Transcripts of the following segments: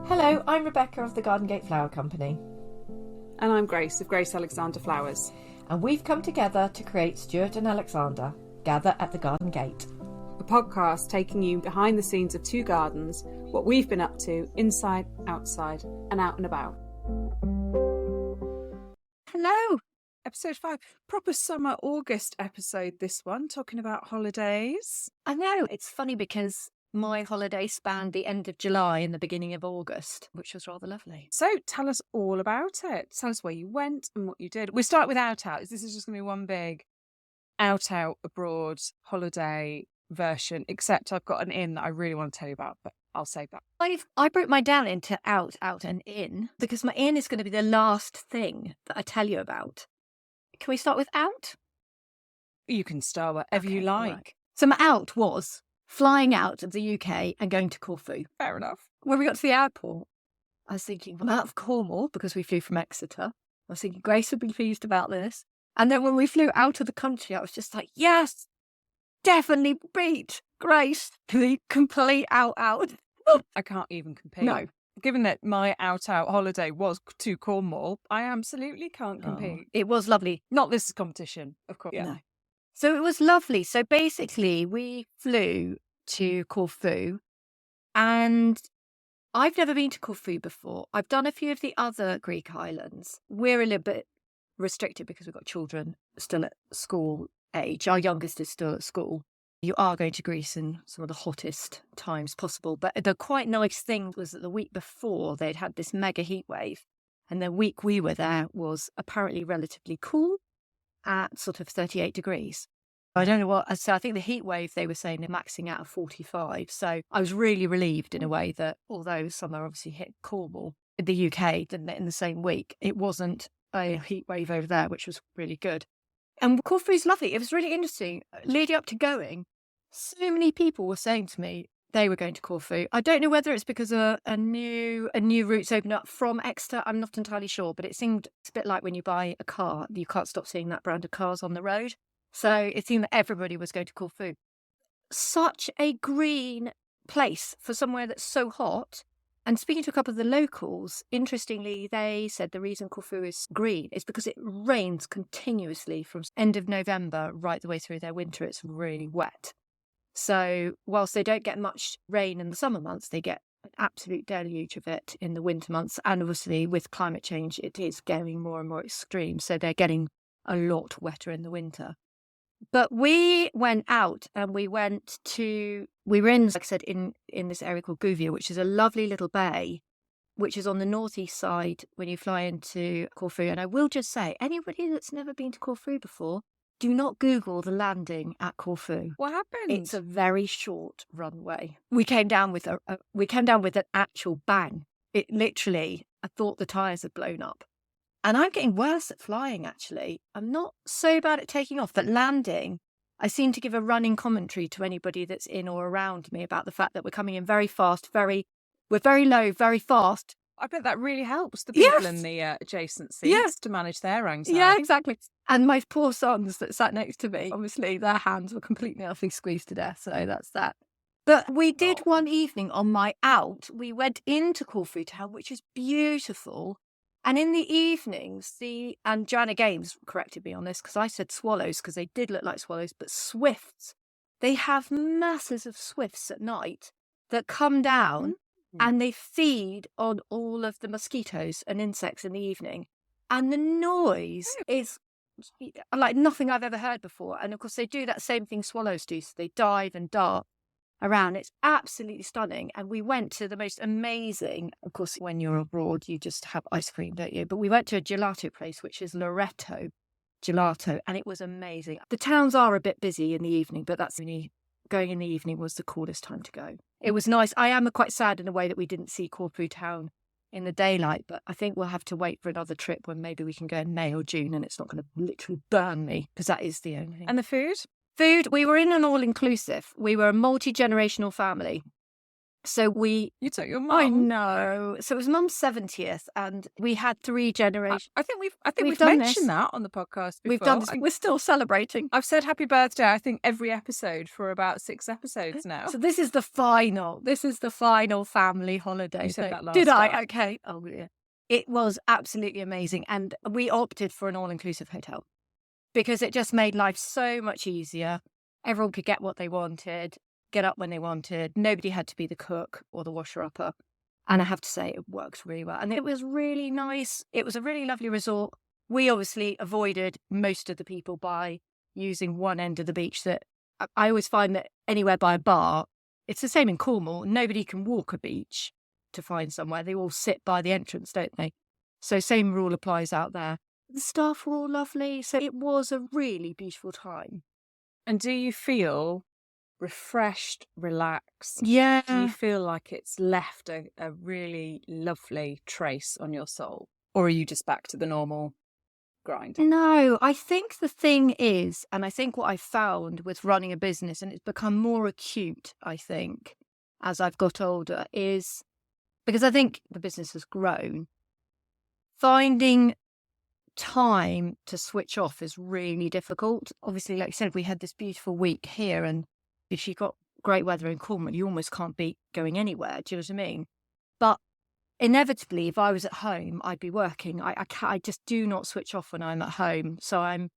Hello, I'm Rebecca of the Garden Gate Flower Company. And I'm Grace of Grace Alexander Flowers. And we've come together to create Stuart and Alexander, Gather at the Garden Gate. A podcast taking you behind the scenes of two gardens, what we've been up to, inside, outside, and out and about. Hello! Episode 5. Proper summer August episode, this one, talking about holidays. I know, it's funny because my holiday spanned the end of July and the beginning of August, which was rather lovely. So tell us all about it. Tell us where you went and what you did. We start with out. This is just going to be one big out abroad holiday version, except I've got an in that I really want to tell you about, but I'll save that. I broke my down into out, and in, because my in is going to be the last thing that I tell you about. Can we start with out? You can start whatever you like. Right. So my out was flying out of the UK and going to Corfu. Fair enough. When we got to the airport, I was thinking, I'm out of Cornwall because we flew from Exeter. I was thinking Grace would be pleased about this. And then when we flew out of the country, I was just like, yes, definitely beat Grace. The complete out. I can't even compete. No. Given that my out holiday was to Cornwall, I absolutely can't compete. It was lovely. Not this competition, of course. No. So it was lovely. So basically, we flew to Corfu, and I've never been to Corfu before. I've done a few of the other Greek islands. We're a little bit restricted because we've got children still at school age. Our youngest is still at school. You are going to Greece in some of the hottest times possible. But the quite nice thing was that the week before, they'd had this mega heat wave, and the week we were there was apparently relatively cool, at sort of 38 degrees. I don't know what, so I think the heat wave, they were saying they're maxing out at 45. So I was really relieved in a way that although summer obviously hit Cornwall, in the UK, didn't it, in the same week, it wasn't a heat wave over there, which was really good. And Corfu is lovely. It was really interesting. Leading up to going, so many people were saying to me they were going to Corfu. I don't know whether it's because a new route's opened up from Exeter. I'm not entirely sure, but it seemed a bit like when you buy a car, you can't stop seeing that brand of cars on the road. So it seemed that everybody was going to Corfu. Such a green place for somewhere that's so hot. And speaking to a couple of the locals, interestingly, they said the reason Corfu is green is because it rains continuously from end of November right the way through their winter. It's really wet. So whilst they don't get much rain in the summer months, they get an absolute deluge of it in the winter months. And obviously with climate change, it is getting more and more extreme. So they're getting a lot wetter in the winter. But we went out and we were in, like I said, in this area called Gouvier, which is a lovely little bay, which is on the northeast side when you fly into Corfu. And I will just say, anybody that's never been to Corfu before, do not Google the landing at Corfu. What happened? It's a very short runway. We came down with an actual bang. It literally, I thought the tyres had blown up. And I'm getting worse at flying, actually. I'm not so bad at taking off, but landing, I seem to give a running commentary to anybody that's in or around me about the fact that we're coming in very fast, we're very low, very fast. I bet that really helps the people in the adjacent seats to manage their anxiety. Yeah, exactly. And my poor sons that sat next to me, obviously their hands were completely utterly squeezed to death. So that's that. But we did one evening on my out. We went into Corfu town, which is beautiful. And in the evenings, and Joanna Games corrected me on this because I said swallows because they did look like swallows, but swifts. They have masses of swifts at night that come down and they feed on all of the mosquitoes and insects in the evening. And the noise is like nothing I've ever heard before. And of course, they do that same thing swallows do. So they dive and dart around. It's absolutely stunning. And we went to the most amazing, of course, when you're abroad, you just have ice cream, don't you? But we went to a gelato place, which is Loreto Gelato, and it was amazing. The towns are a bit busy in the evening, but that's really, going in the evening was the coolest time to go. It was nice. I am quite sad in a way that we didn't see Corfu town in the daylight, but I think we'll have to wait for another trip when maybe we can go in May or June and it's not going to literally burn me, because that is the only thing. And the food? Food, we were in an all-inclusive. We were a multi-generational family. So You took your I mum. know. So it was Mum's 70th, and we had 3 generations. I think we've We've done mentioned this. that on the podcast before. We've done this. We're still celebrating. I've said happy birthday, I think, every episode for about 6 episodes now. So this is the final. This is the final family holiday. You said So- that last Did I? time. Okay. Oh, yeah. It was absolutely amazing. And we opted for an all-inclusive hotel because it just made life so much easier. Everyone could get what they wanted, get up when they wanted. Nobody had to be the cook or the washer-upper. And I have to say, it worked really well. And it was really nice. It was a really lovely resort. We obviously avoided most of the people by using one end of the beach. That I always find that anywhere by a bar, it's the same in Cornwall. Nobody can walk a beach to find somewhere. They all sit by the entrance, don't they? So same rule applies out there. The staff were all lovely. So it was a really beautiful time. And do you feel refreshed, relaxed? Yeah. Do you feel like it's left a really lovely trace on your soul? Or are you just back to the normal grind? No, I think the thing is, and I think what I found with running a business, and it's become more acute, I think, as I've got older, is because I think the business has grown, finding time to switch off is really difficult. Obviously, like you said, we had this beautiful week here, and if you've got great weather in Cornwall, you almost can't beat going anywhere. Do you know what I mean? But inevitably, if I was at home, I'd be working. I just do not switch off when I'm at home. So I'm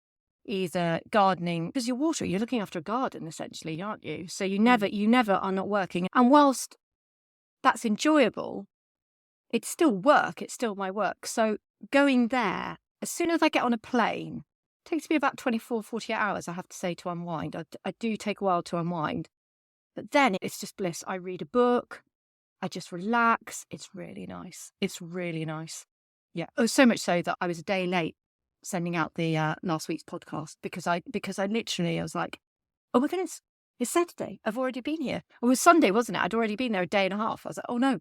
either gardening, because you're looking after a garden essentially, aren't you? So you never are not working. And whilst that's enjoyable, it's still work. It's still my work. So going there, as soon as I get on a plane, it takes me about 24, 48 hours, I have to say, to unwind. I do take a while to unwind. But then it's just bliss. I read a book. I just relax. It's really nice. It's really nice. Yeah. Oh, so much so that I was a day late sending out the last week's podcast because I literally, I was like, oh my goodness, it's Saturday. I've already been here. It was Sunday, wasn't it? I'd already been there a day and a half. I was like, oh no,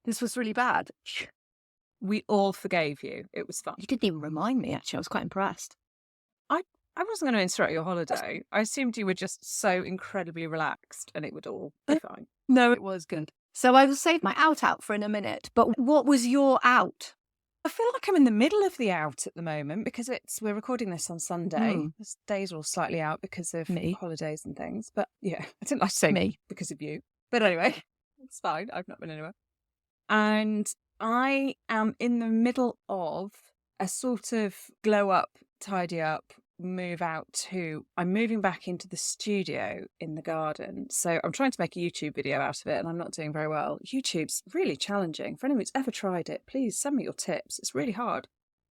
this was really bad. We all forgave you. It was fun. You didn't even remind me, actually. I was quite impressed. I wasn't going to interrupt your holiday. I assumed you were just so incredibly relaxed and it would all be fine. No, it was good. So I will save my out for in a minute. But what was your out? I feel like I'm in the middle of the out at the moment because we're recording this on Sunday. This days are all slightly out because of holidays and things. But yeah, I didn't like to say me because of you. But anyway, it's fine. I've not been anywhere. And I am in the middle of a sort of glow up, tidy up, move out to, I'm moving back into the studio in the garden. So I'm trying to make a YouTube video out of it and I'm not doing very well. YouTube's really challenging. For anyone who's ever tried it, please send me your tips. It's really hard.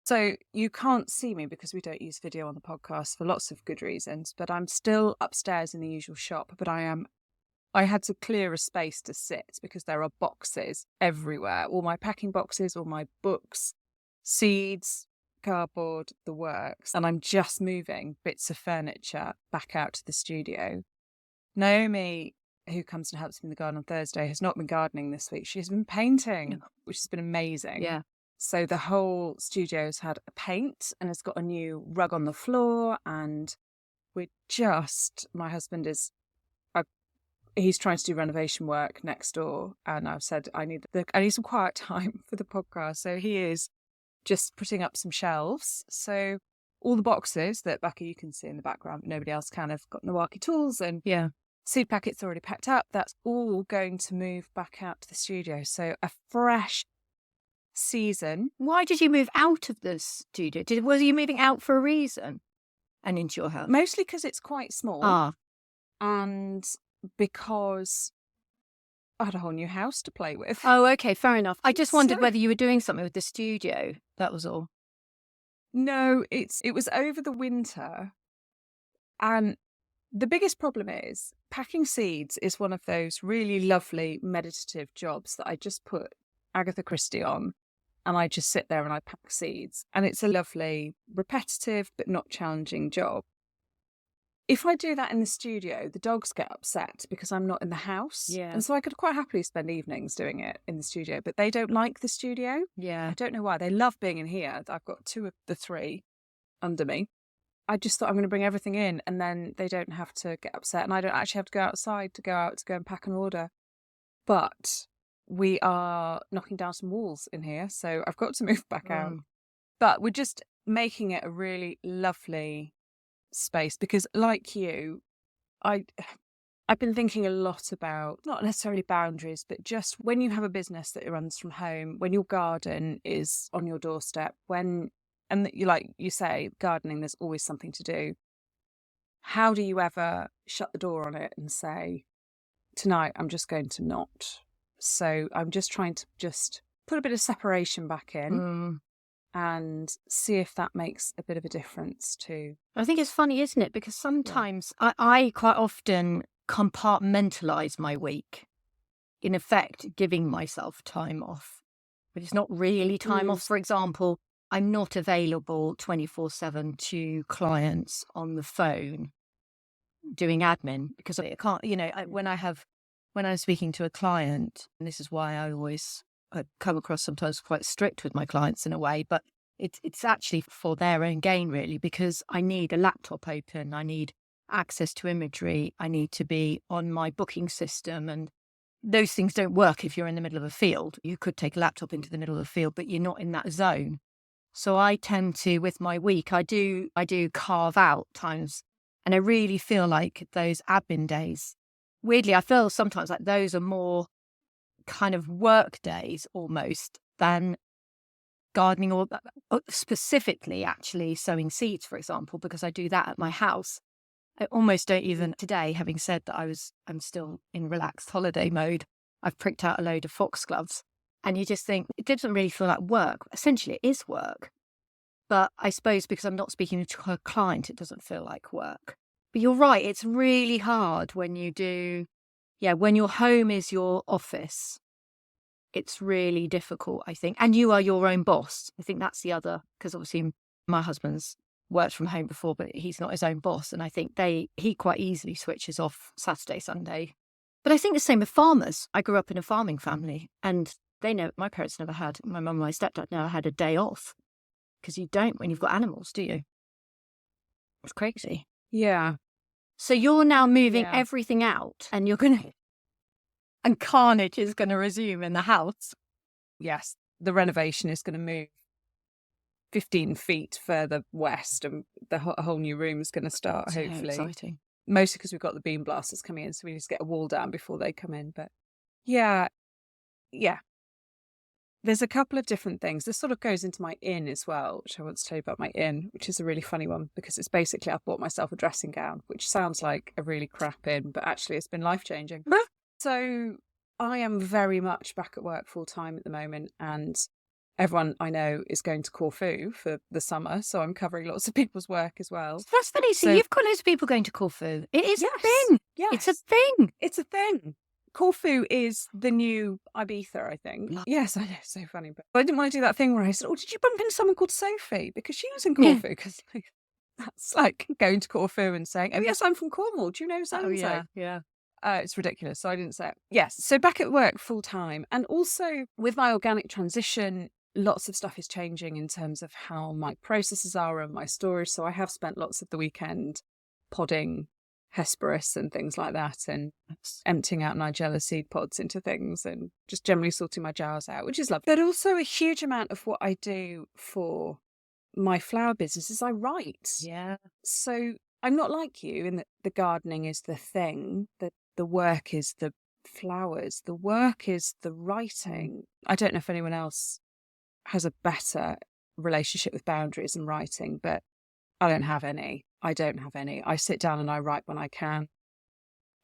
So you can't see me because we don't use video on the podcast for lots of good reasons, but I'm still upstairs in the usual shop, but I had to clear a space to sit because there are boxes everywhere. All my packing boxes, all my books, seeds, cardboard, the works. And I'm just moving bits of furniture back out to the studio. Naomi, who comes and helps me in the garden on Thursday, has not been gardening this week. She's been painting, which has been amazing. Yeah. So the whole studio's had a paint and it's got a new rug on the floor. And my husband is, he's trying to do renovation work next door. And I've said, I need some quiet time for the podcast. So he is just putting up some shelves. So all the boxes that Becca, you can see in the background, but nobody else can, have got Nawaki tools and seed packets already packed up. That's all going to move back out to the studio. So a fresh season. Why did you move out of the studio? Was you moving out for a reason and into your house? Mostly because it's quite small. And because I had a whole new house to play with. Oh, okay, fair enough. I just wondered whether you were doing something with the studio. That was all. No, it was over the winter. And the biggest problem is packing seeds is one of those really lovely meditative jobs that I just put Agatha Christie on and I just sit there and I pack seeds. And it's a lovely, repetitive but not challenging job. If I do that in the studio, the dogs get upset because I'm not in the house. Yeah. And so I could quite happily spend evenings doing it in the studio, but they don't like the studio. Yeah. I don't know why. They love being in here. I've got 2 of the 3 under me. I just thought I'm going to bring everything in and then they don't have to get upset and I don't actually have to go outside to go and pack an order. but we are knocking down some walls in here, so I've got to move back out. But we're just making it a really lovely space because, like you, I've been thinking a lot about not necessarily boundaries, but just when you have a business that runs from home, when your garden is on your doorstep, like you say, gardening, there's always something to do. How do you ever shut the door on it and say, tonight I'm just going to not? So I'm just trying to just put a bit of separation back in and see if that makes a bit of a difference too. I think it's funny, isn't it? Because sometimes I quite often compartmentalize my week, in effect, giving myself time off. But it's not really time off. For example, I'm not available 24/7 to clients on the phone doing admin because I can't, when I'm speaking to a client, and this is why I come across sometimes quite strict with my clients in a way, but it's actually for their own gain, really, because I need a laptop open, I need access to imagery, I need to be on my booking system, and those things don't work if you're in the middle of a field. You could take a laptop into the middle of a field, but you're not in that zone. So I tend to, with my week, I do carve out times, and I really feel like those admin days, weirdly, I feel sometimes like those are more kind of work days almost than gardening, or specifically actually sowing seeds, for example, because I do that at my house. I almost don't even, today, having said that I'm still in relaxed holiday mode, I've pricked out a load of foxgloves, and you just think it doesn't really feel like work. Essentially it is work, but I suppose because I'm not speaking to a client, it doesn't feel like work. But you're right, it's really hard when when your home is your office. It's really difficult, I think. And you are your own boss. I think that's the other, because obviously my husband's worked from home before, but he's not his own boss. And I think he quite easily switches off Saturday, Sunday. But I think the same with farmers. I grew up in a farming family, and my parents never had, my mum and my stepdad never had a day off, because you don't when you've got animals, do you? It's crazy. Yeah. So you're now moving everything out, and and carnage is going to resume in the house. Yes, the renovation is going to move 15 feet further west, and the whole new room is going to start, hopefully. Exciting. Mostly because we've got the beam blasters coming in, so we need to get a wall down before they come in. But yeah. There's a couple of different things. This sort of goes into my inn as well, which I want to tell you about my inn, which is a really funny one because it's basically I've bought myself a dressing gown, which sounds like a really crap inn, but actually it's been life-changing. So I am very much back at work full-time at the moment, and everyone I know is going to Corfu for the summer, so I'm covering lots of people's work as well. That's funny. So you've got loads of people going to Corfu. It is a thing. Yes. It's a thing. It's a thing. Corfu is the new Ibiza, I think. Yes, I know, so funny. But I didn't want to do that thing where I said, did you bump into someone called Sophie? Because she was in Corfu. Because that's like going to Corfu and saying, oh, yes, I'm from Cornwall. Do you know so-and-so? Yeah. It's ridiculous. So I didn't say it. Yes. So back at work full time. And also with my organic transition, lots of stuff is changing in terms of how my processes are and my storage. So I have spent lots of the weekend podding Hesperus and things like that, and emptying out Nigella seed pods into things, and just generally sorting my jars out, which is lovely. But also a huge amount of what I do for my flower business is I write. Yeah. So I'm not like you in that the gardening is the thing, that the work is the flowers, the work is the writing. I don't know if anyone else has a better relationship with boundaries and writing, but I don't have any. I sit down and I write when I can.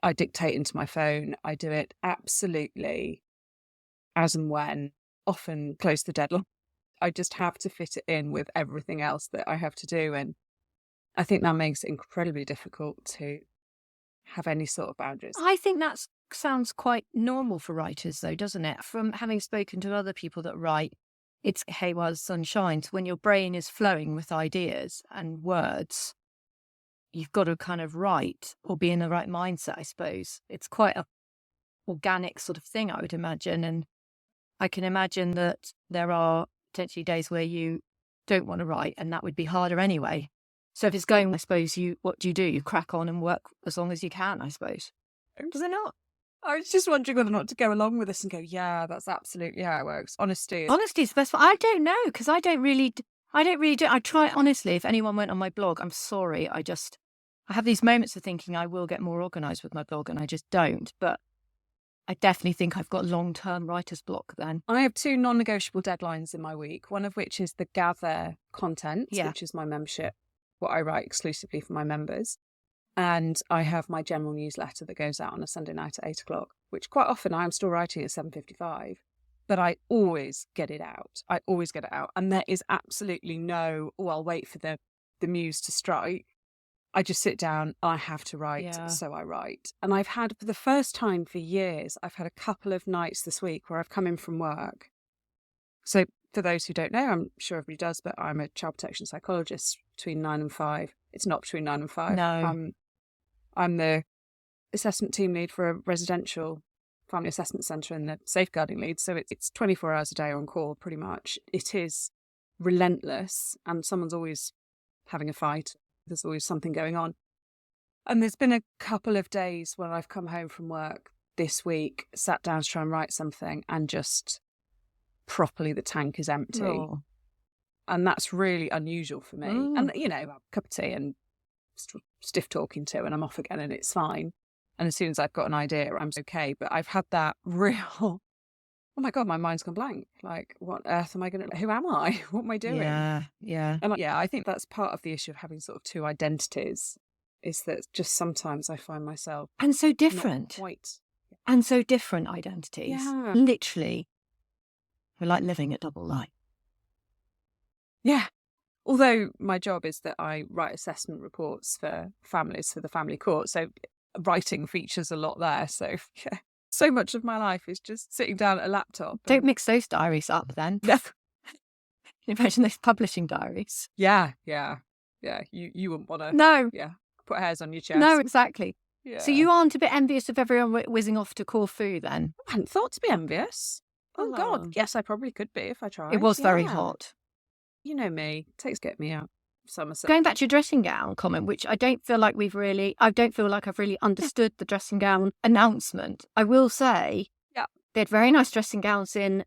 I dictate into my phone. I do it absolutely as and when, often close to the deadline. I just have to fit it in with everything else that I have to do. And I think that makes it incredibly difficult to have any sort of boundaries. I think that sounds quite normal for writers, though, doesn't it? From having spoken to other people that write, it's hey, while the sun shines. When your brain is flowing with ideas and words, you've got to kind of write or be in the right mindset, I suppose. It's quite a organic sort of thing, I would imagine. And I can imagine that there are potentially days where you don't want to write, and that would be harder anyway. So if it's going, I suppose what do? You crack on and work as long as you can, I suppose. Does it not? I was just wondering whether or not to go along with this and go, yeah, that's absolutely how it works. Honesty. Honesty is the best one. I don't know, because I don't really do. I try, honestly, if anyone went on my blog, I'm sorry. I have these moments of thinking I will get more organised with my blog, and I just don't. But I definitely think I've got long-term writer's block then. I have 2 non-negotiable deadlines in my week, one of which is the Gather content, which is my membership, what I write exclusively for my members. And I have my general newsletter that goes out on a Sunday night at 8:00, which quite often I'm still writing at 7:55, but I always get it out. And there is absolutely no, I'll wait for the muse to strike. I just sit down, I have to write, so I write. And I've had, for the first time for years, I've had a couple of nights this week where I've come in from work. So for those who don't know, I'm sure everybody does, but I'm a child protection psychologist between 9 and 5. It's not between 9 and 5. No. I'm the assessment team lead for a residential family assessment centre and the safeguarding lead. So it's 24 hours a day on call, pretty much. It is relentless, and someone's always having a fight. There's always something going on. And there's been a couple of days when I've come home from work this week, sat down to try and write something, and just properly the tank is empty. Oh. And that's really unusual for me. And, a cup of tea and stiff talking to, and I'm off again, and it's fine. And as soon as I've got an idea, I'm okay. But I've had that real, oh my God, my mind's gone blank. Like, what on earth am I going to, who am I? What am I doing? Yeah. And I think that's part of the issue of having sort of 2 identities, is that just sometimes I find myself. And so different. And so different identities. Yeah. Literally, we're like living a double life. Yeah. Although my job is that I write assessment reports for families for the family court. So writing features a lot there. So so much of my life is just sitting down at a laptop. Don't mix those diaries up then. Can you imagine those publishing diaries? Yeah. You wouldn't want to. No. Yeah. Put hairs on your chest. No, exactly. Yeah. So you aren't a bit envious of everyone whizzing off to Corfu then? I hadn't thought to be envious. Oh God. Yes, I probably could be if I tried. It was very hot. You know me. Takes get me out. Somerset. Going back to your dressing gown comment, which I don't feel like I don't feel like I've really understood the dressing gown announcement. I will say, they had very nice dressing gowns in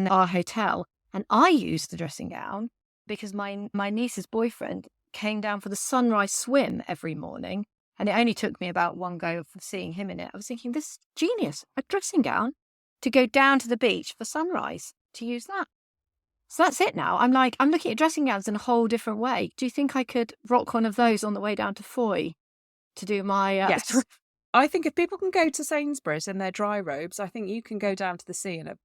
our hotel, and I used the dressing gown because my niece's boyfriend came down for the sunrise swim every morning, and it only took me about one go of seeing him in it. I was thinking, this is genius, a dressing gown to go down to the beach for sunrise, to use that. So that's it now. I'm looking at dressing gowns in a whole different way. Do you think I could rock one of those on the way down to Foy to do my... Yes. I think if people can go to Sainsbury's in their dry robes, I think you can go down to the sea in a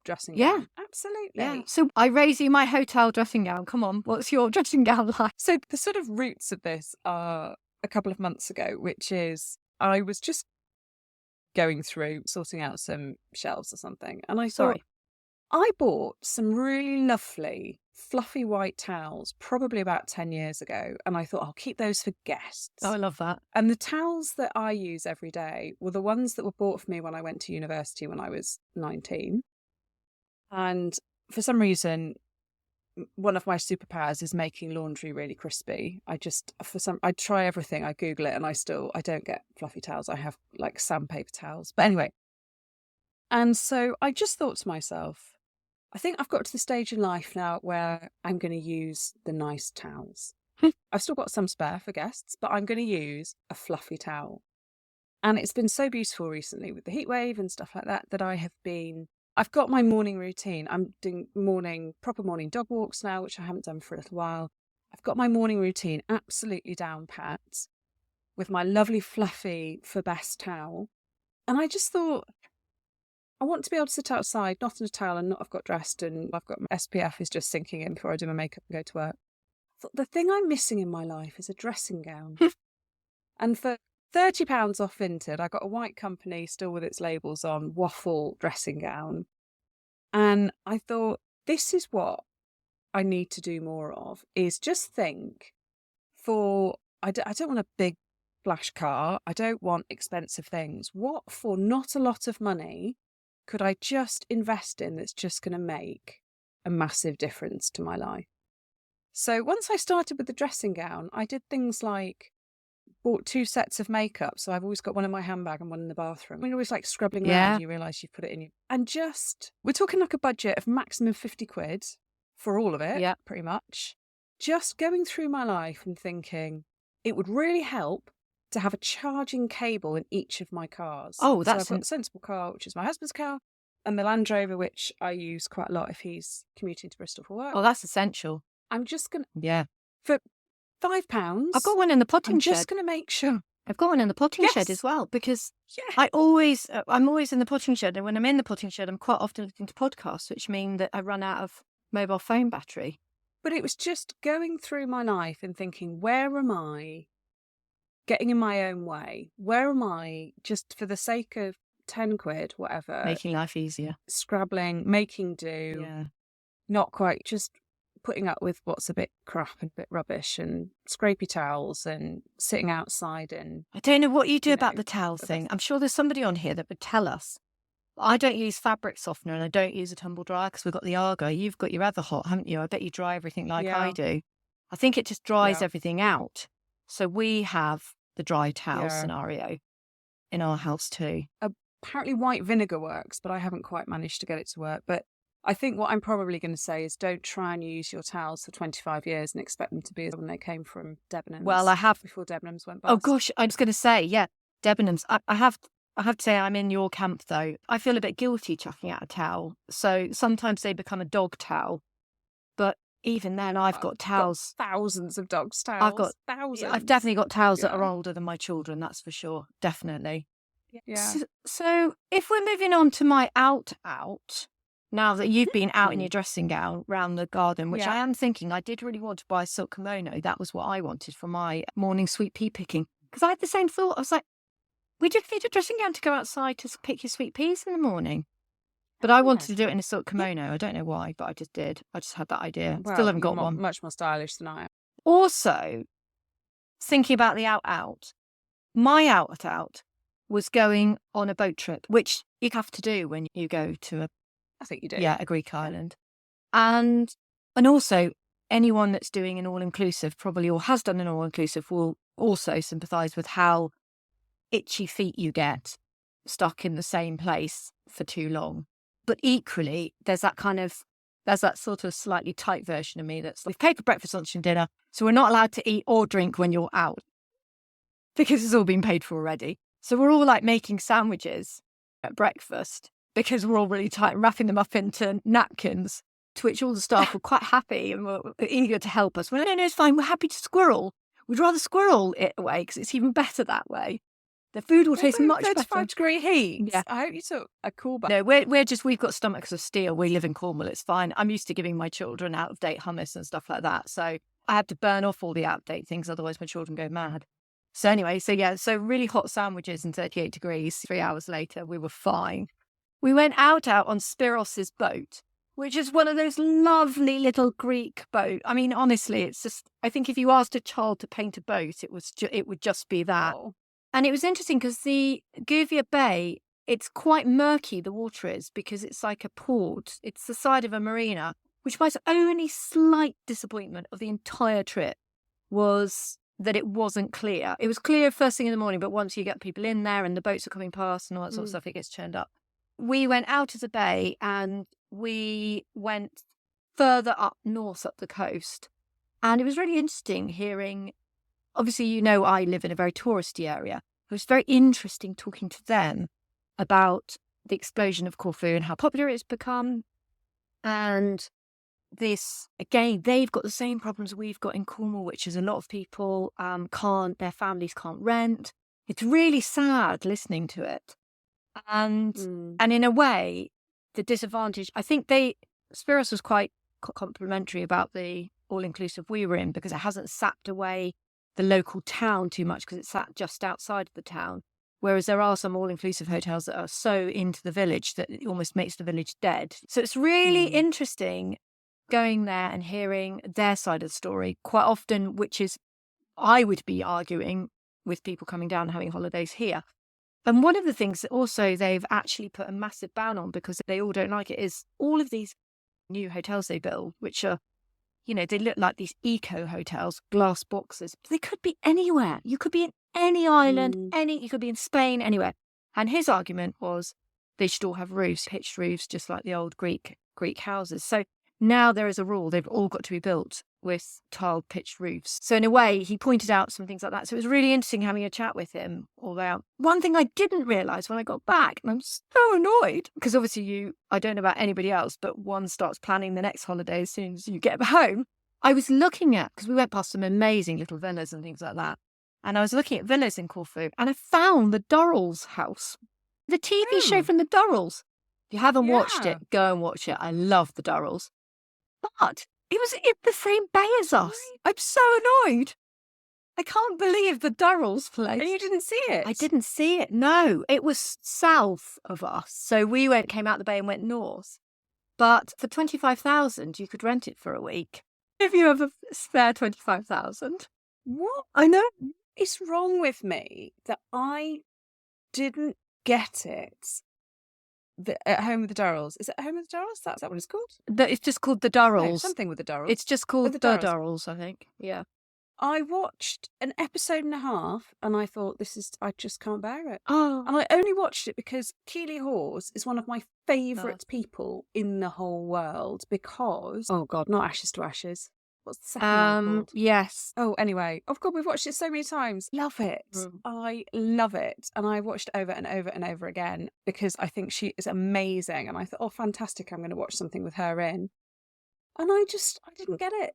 dressing gown. Absolutely. Yeah. So I raise you my hotel dressing gown. Come on, what's your dressing gown like? So the sort of roots of this are a couple of months ago, which is I was just going through, sorting out some shelves or something, and I thought, I bought some really lovely fluffy white towels probably about 10 years ago, and I thought I'll keep those for guests. Oh, I love that. And the towels that I use every day were the ones that were bought for me when I went to university when I was 19. And for some reason, one of my superpowers is making laundry really crispy. I try everything, I Google it, and I don't get fluffy towels. I have like sandpaper towels. But anyway. And so I just thought to myself, I think I've got to the stage in life now where I'm going to use the nice towels. I've still got some spare for guests, but I'm going to use a fluffy towel. And it's been so beautiful recently with the heat wave and stuff like that, that I've got my morning routine. I'm doing proper morning dog walks now, which I haven't done for a little while. I've got my morning routine absolutely down pat with my lovely fluffy for best towel. And I just thought, I want to be able to sit outside, not in a towel, and not have got dressed, and I've got my SPF is just sinking in before I do my makeup and go to work. I thought, the thing I'm missing in my life is a dressing gown. And for £30 off Vinted, I got a white company, still with its labels on, waffle dressing gown. And I thought, this is what I need to do more of, is just think I don't want a big flash car. I don't want expensive things. What for not a lot of money could I just invest in that's just going to make a massive difference to my life? So once I started with the dressing gown, I did things like bought 2 sets of makeup, so I've always got one in my handbag and one in the bathroom. When you're always like scrubbing Yeah. around, you realise you've put it in your... And just, we're talking like a budget of maximum 50 quid for all of it, Yeah. pretty much. Just going through my life and thinking it would really help to have a charging cable in each of my cars. Oh, So I've that's got the sensible car, which is my husband's car, and the Land Rover, which I use quite a lot if he's commuting to Bristol for work. oh, that's essential. I'm just going to, Yeah. for £5, I've got one in the potting I'm shed. just going to make sure. I've got one in the potting shed Yes. as well, because Yeah. I'm always in the potting shed, and when I'm in the potting shed, I'm quite often listening to podcasts, which mean that I run out of mobile phone battery. But it was just going through my life and thinking, where am I getting in my own way? Where am I, just for the sake of 10 quid, whatever, Making life easier. scrabbling, making do, Yeah. not quite, just putting up with what's a bit crap and a bit rubbish, and scrapey towels and sitting outside. And I don't know what you do you about know, the towel but thing. that's- I'm sure there's somebody on here that would tell us. I don't use fabric softener, and I don't use a tumble dryer because we've got the Argo. You've got your Everhot, haven't you? I bet you dry everything like I Yeah. do. I think it just dries Yeah. everything out. So we have the dry towel Yeah. scenario in our house too. Apparently white vinegar works, but I haven't quite managed to get it to work. But I think what I'm probably going to say is, don't try and use your towels for 25 years and expect them to be as when they came from Debenhams. Well, I have. Before Debenhams went bust. Oh gosh, I was going to say, yeah, Debenhams. I have to say I'm in your camp though. I feel a bit guilty chucking out a towel. So sometimes they become a dog towel, but even then, I've got towels. Thousands of dogs' towels. I've got thousands. I've definitely got towels that are Yeah. older than my children. That's for sure. Definitely. Yeah. So if we're moving on to my out, now that you've been out in Mm. your dressing gown round the garden, which Yeah. I am thinking, I did really want to buy a silk kimono. That was what I wanted for my morning sweet pea picking. Because I had the same thought. I was like, we just need a dressing gown to go outside to pick your sweet peas in the morning. But I wanted to do it in a silk kimono. I don't know why, but I just did. I just had that idea. Well, Still haven't you're got one. much more stylish than I am. Also, thinking about the out, my out was going on a boat trip, which you have to do when you go to I think you do. a Greek island. And also, anyone that's doing an all-inclusive probably, or has done an all-inclusive, will also sympathise with how itchy feet you get stuck in the same place for too long. But equally, there's that sort of slightly tight version of me that's like, we've paid for breakfast, lunch and dinner, so we're not allowed to eat or drink when you're out because it's all been paid for already. So we're all like making sandwiches at breakfast because we're all really tight and wrapping them up into napkins, to which all the staff were quite happy and were eager to help us. Well, no, it's fine. We're happy to squirrel. We'd rather squirrel it away because it's even better that way. The food will taste much better. 35-degree heat. Yeah. I hope you took a cool bath. No, we've got stomachs of steel. We live in Cornwall. It's fine. I'm used to giving my children out-of-date hummus and stuff like that. So I have to burn off all the out-of-date things. Otherwise my children go mad. So anyway, so really hot sandwiches and 38 degrees. 3 hours later, we were fine. We went out on Spiros's boat, which is one of those lovely little Greek boats. I mean, honestly, it's just, I think if you asked a child to paint a boat, it would just be that. Oh. And it was interesting because the Gouvier Bay, it's quite murky, the water is, because it's like a port. It's the side of a marina, which my only slight disappointment of the entire trip was that it wasn't clear. It was clear first thing in the morning, but once you get people in there and the boats are coming past and all that sort of stuff, it gets churned up. We went out of the bay and we went further up north up the coast. And it was really interesting hearing, obviously, you know, I live in a very touristy area. It was very interesting talking to them about the explosion of Corfu and how popular it's become. And this, again, they've got the same problems we've got in Cornwall, which is a lot of people their families can't rent. It's really sad listening to it. And in a way, the disadvantage, I think Spiros was quite complimentary about the all-inclusive we were in because it hasn't sapped away the local town too much because it's sat just outside of the town. Whereas there are some all-inclusive hotels that are so into the village that it almost makes the village dead. So it's really interesting going there and hearing their side of the story quite often, which is I would be arguing with people coming down and having holidays here. And one of the things that also they've actually put a massive ban on because they all don't like it is all of these new hotels they build, which are, you know, they look like these eco hotels, glass boxes. But they could be anywhere. You could be in any island, you could be in Spain, anywhere. And his argument was they should all have roofs, pitched roofs, just like the old Greek houses. So now there is a rule; they've all got to be built with tiled pitched roofs. So in a way, he pointed out some things like that. So it was really interesting having a chat with him all out. One thing I didn't realise when I got back, and I'm so annoyed, because obviously I don't know about anybody else, but one starts planning the next holiday as soon as you get home. I was looking at, because we went past some amazing little villas and things like that, and I was looking at villas in Corfu, and I found the Durrells house, the TV show from the Durrells. If you haven't watched it, go and watch it. I love the Durrells. But it was in the same bay as us. I'm so annoyed. I can't believe the Durrells place. And you didn't see it? I didn't see it. No, it was south of us. So we came out the bay and went north. But for 25,000, you could rent it for a week. If you have a spare 25,000. What? I know. It's wrong with me that I didn't get it. At Home with the Durrells. Is it Home with the Durrells? Is that what it's called? It's just called the Durrells. No, something with the Durrells. It's just called The the Durrells. Durrells, I think. Yeah. I watched an episode and a half and I thought, I just can't bear it. Oh. And I only watched it because Keeley Hawes is one of my favourite people in the whole world because, oh God, not Ashes to Ashes. What's the second one called? Yes. Oh, anyway. Oh God, we've watched it so many times. Love it. I love it. And I watched it over and over and over again because I think she is amazing. And I thought, oh, fantastic, I'm going to watch something with her in. And I didn't get it.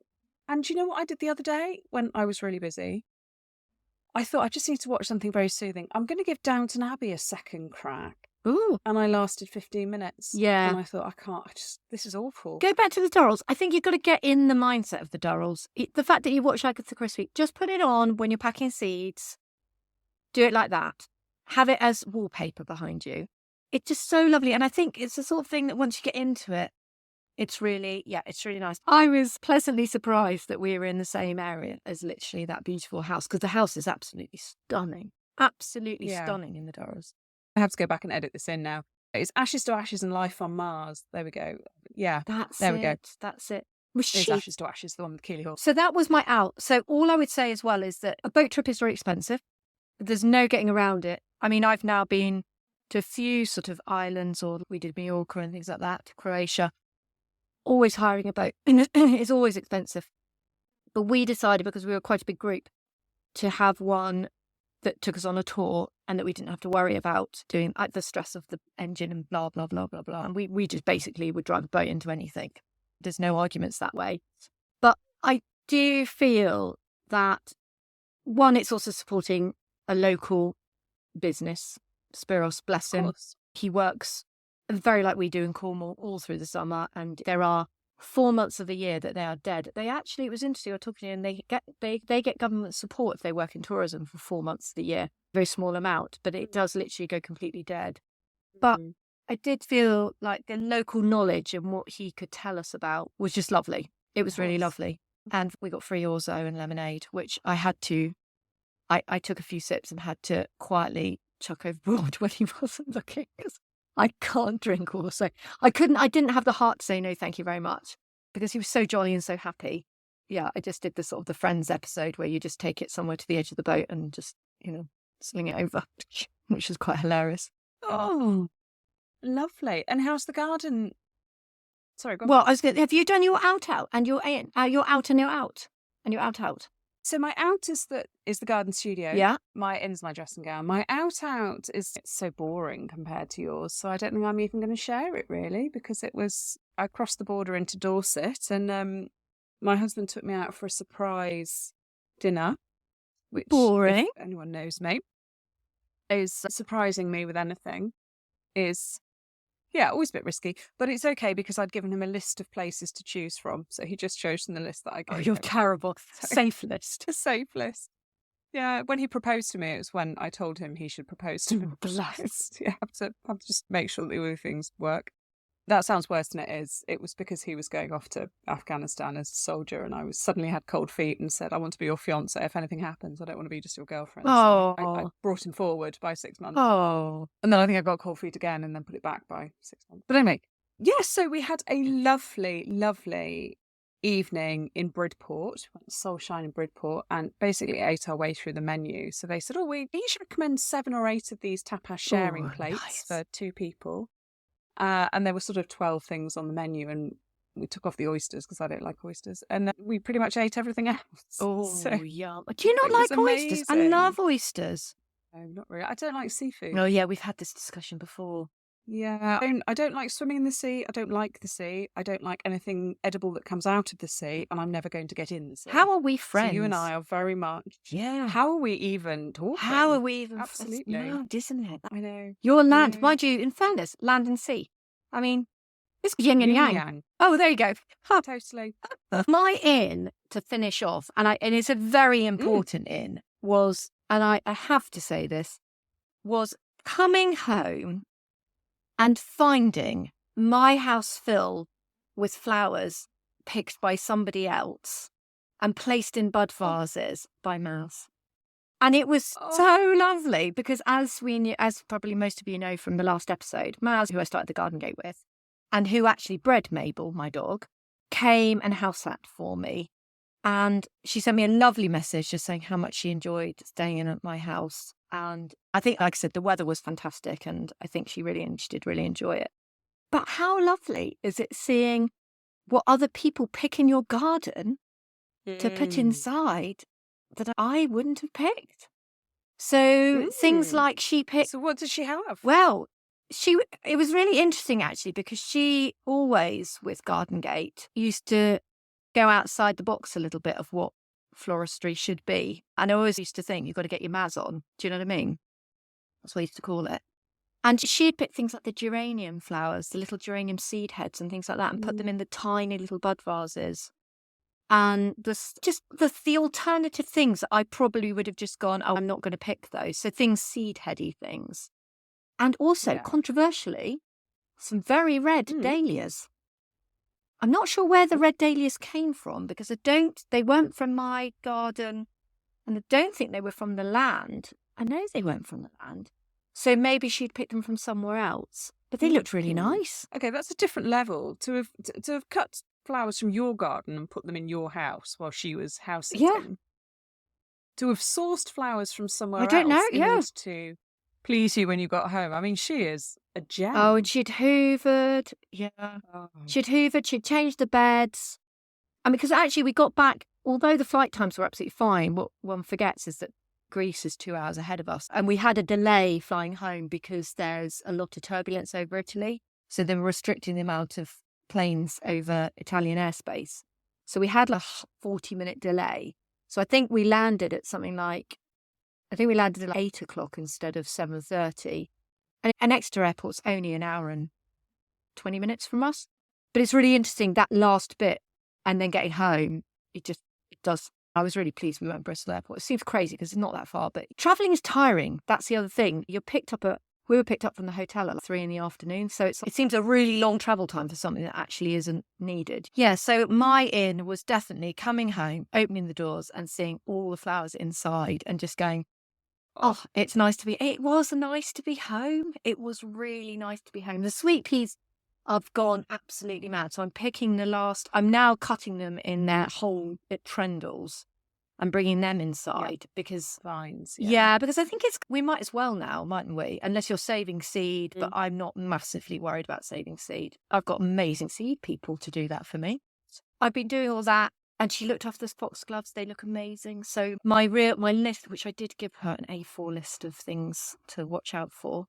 And do you know what I did the other day when I was really busy? I thought I just need to watch something very soothing. I'm going to give Downton Abbey a second crack. Ooh. And I lasted 15 minutes. Yeah. And I thought, this is awful. Go back to the Durrells. I think you've got to get in the mindset of the Durrells. The fact that you watch Agatha Christie, just put it on when you're packing seeds. Do it like that. Have it as wallpaper behind you. It's just so lovely. And I think it's the sort of thing that once you get into it, it's really nice. I was pleasantly surprised that we were in the same area as literally that beautiful house, because the house is absolutely stunning. Absolutely stunning in the Durrells. I have to go back and edit this in now. It's Ashes to Ashes and Life on Mars. There we go. Yeah. There we go. That's it. It's Ashes to Ashes, the one with Keeley Hawes. So that was my out. So all I would say as well is that a boat trip is very expensive. There's no getting around it. I mean, I've now been to a few sort of islands, or we did Mallorca and things like that, Croatia. Always hiring a boat. It's always expensive. But we decided, because we were quite a big group, to have one that took us on a tour and that we didn't have to worry about doing the stress of the engine and blah, blah, blah, blah, blah. And we just basically would drive a boat into anything. There's no arguments that way. But I do feel that, one, it's also supporting a local business. Spiros, bless him. He works very like we do in Cornwall all through the summer, and there are 4 months of the year that they are dead. It was interesting, I was talking to you, and they get government support if they work in tourism for 4 months of the year. Very small amount, but it does literally go completely dead. But I did feel like the local knowledge and what he could tell us about was just lovely. It was really lovely. And we got free orzo and lemonade, which I took a few sips and had to quietly chuck overboard when he wasn't looking, because I can't drink orzo. I didn't have the heart to say no, thank you very much, because he was so jolly and so happy. Yeah, I just did the sort of the Friends episode where you just take it somewhere to the edge of the boat and just, sling it over, which is quite hilarious. Oh, lovely. And how's the garden? Sorry, go on. Well, have you done your out and your out and your out and your out? So my out is the garden studio. Yeah. My in's my dressing gown. My out is it's so boring compared to yours. So I don't think I'm even going to share it really, because I crossed the border into Dorset, and my husband took me out for a surprise dinner, which, boring. If anyone knows me, is surprising me with anything is. Yeah, always a bit risky, but it's okay because I'd given him a list of places to choose from. So he just chose from the list that I gave him. You're terrible. Safe list. A safe list. Yeah, when he proposed to me, it was when I told him he should propose to me. Bless. Yeah, I have to just make sure that the other things work. That sounds worse than it is. It was because he was going off to Afghanistan as a soldier, and I suddenly had cold feet and said, I want to be your fiancé if anything happens. I don't want to be just your girlfriend. Oh. So I brought him forward by 6 months. Oh. And then I think I got cold feet again and then put it back by 6 months. But anyway, yes, so we had a lovely, lovely evening in Bridport, Soulshine in Bridport, and basically ate our way through the menu. So they said, we each recommend 7 or 8 of these tapas sharing plates nice. for 2 people. And there were sort of 12 things on the menu, and we took off the oysters because I don't like oysters. And we pretty much ate everything else. Yum. Do you not like oysters? I love oysters. No, not really. I don't like seafood. Oh, yeah, we've had this discussion before. Yeah, I don't like swimming in the sea. I don't like the sea. I don't like anything edible that comes out of the sea, and I'm never going to get in the sea. How are we friends? So you and I are very much. Yeah. How are we even talking? How are we even? Absolutely. That's mad, isn't it? I know. Your land, mind you, in fairness, land and sea. I mean, it's yin and yang. Oh, there you go. Totally. My in to finish off, and it's a very important in, was, and I have to say this, was coming home and finding my house filled with flowers picked by somebody else and placed in bud vases by Maz. And it was so lovely because as probably most of you know from the last episode, Maz, who I started the garden gate with, and who actually bred Mabel, my dog, came and house sat for me. And she sent me a lovely message just saying how much she enjoyed staying in at my house. And I think, like I said, the weather was she did really enjoy it. But how lovely is it seeing what other people pick in your garden to put inside that I wouldn't have picked? So things like she picked... So what did she have? Well, it was really interesting, actually, because she always, with Garden Gate, used to go outside the box a little bit of what floristry should be. And I always used to think, you've got to get your Maz on. Do you know what I mean? That's what I used to call it. And she'd pick things like the geranium flowers, the little geranium seed heads and things like that, and put them in the tiny little bud vases. And just the alternative things that I probably would have just gone, I'm not going to pick those. So things, seed heady things. And also, controversially, some very red dahlias. I'm not sure where the red dahlias came from because they weren't from my garden and I don't think they were from the land. I know they weren't from the land. So maybe she'd picked them from somewhere else. But they looked really nice. Okay, that's a different level. To have cut flowers from your garden and put them in your house while she was house sitting. Yeah. To have sourced flowers from somewhere else. I don't know, in order to please you when you got home. I mean, she is a gem. Oh, and she'd hoovered. Yeah. Oh. She'd hoovered. She'd changed the beds. I mean, because actually we got back, although the flight times were absolutely fine, what one forgets is that Greece is 2 hours ahead of us. And we had a delay flying home because there's a lot of turbulence over Italy. So they were restricting the amount of planes over Italian airspace. So we had a 40-minute delay. So I think we landed at something like, at 8 o'clock instead of 7:30. And Exeter Airport's only an hour and 20 minutes from us. But it's really interesting, that last bit and then getting home, it does. I was really pleased we went to Bristol Airport. It seems crazy because it's not that far, but travelling is tiring. That's the other thing. We were picked up from the hotel at 3 PM. So it seems a really long travel time for something that actually isn't needed. Yeah, so my in was definitely coming home, opening the doors and seeing all the flowers inside and just going, oh, it was nice to be home. It was really nice to be home. The sweet peas, I've gone absolutely mad. So I'm now cutting them in their whole trendles and bringing them inside because vines. Yeah, because I think we might as well now, mightn't we? Unless you're saving seed, but I'm not massively worried about saving seed. I've got amazing seed people to do that for me. I've been doing all that. And she looked after those foxgloves. They look amazing. So my list, which I did give her an A4 list of things to watch out for.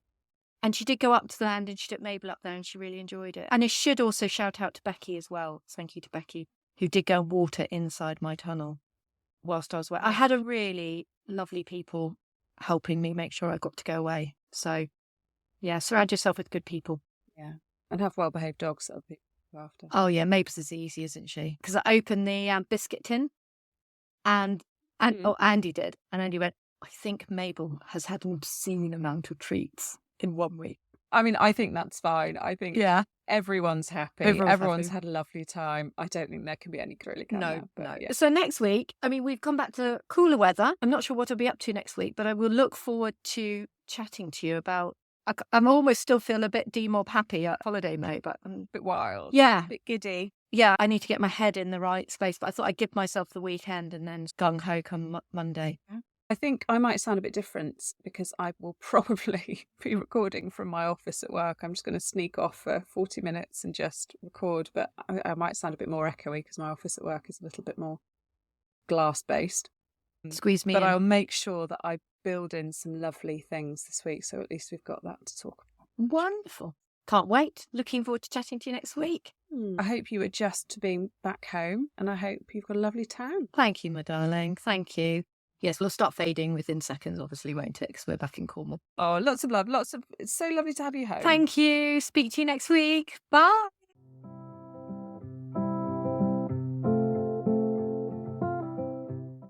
And she did go up to the land and she took Mabel up there and she really enjoyed it. And I should also shout out to Becky as well. Thank you to Becky, who did go and water inside my tunnel whilst I was away. I had a really lovely people helping me make sure I got to go away. So, yeah, surround yourself with good people. Yeah. And have well-behaved dogs that'll be after. Oh yeah, Mabel's is easy, isn't she? Because I opened the biscuit tin, and Andy did, and Andy went, I think Mabel has had an obscene amount of treats in 1 week. I mean, I think that's fine. I think everyone's happy. Everyone's had a lovely time. I don't think there can be any critic. No. Yeah. So next week, I mean, we've come back to cooler weather. I'm not sure what I'll be up to next week, but I will look forward to chatting to you about. I'm almost still feel a bit demob happy at holiday mode, but I'm a bit wild. Yeah. A bit giddy. yeah, I need to get my head in the right space. But I thought I'd give myself the weekend and then gung ho come Monday. I think I might sound a bit different because I will probably be recording from my office at work. I'm just going to sneak off for 40 minutes and just record, but I might sound a bit more echoey because my office at work is a little bit more glass-based. Squeeze me But in. I'll make sure that I build in some lovely things this week, so at least we've got that to talk about. Wonderful. Can't wait. Looking forward to chatting to you next week. I hope you adjust to being back home, and I hope you've got a lovely town. Thank you, my darling. Thank you. Yes, we'll start fading within seconds, obviously, won't it? Because we're back in Cornwall. Oh, lots of love. It's so lovely to have you home. Thank you. Speak to you next week. Bye.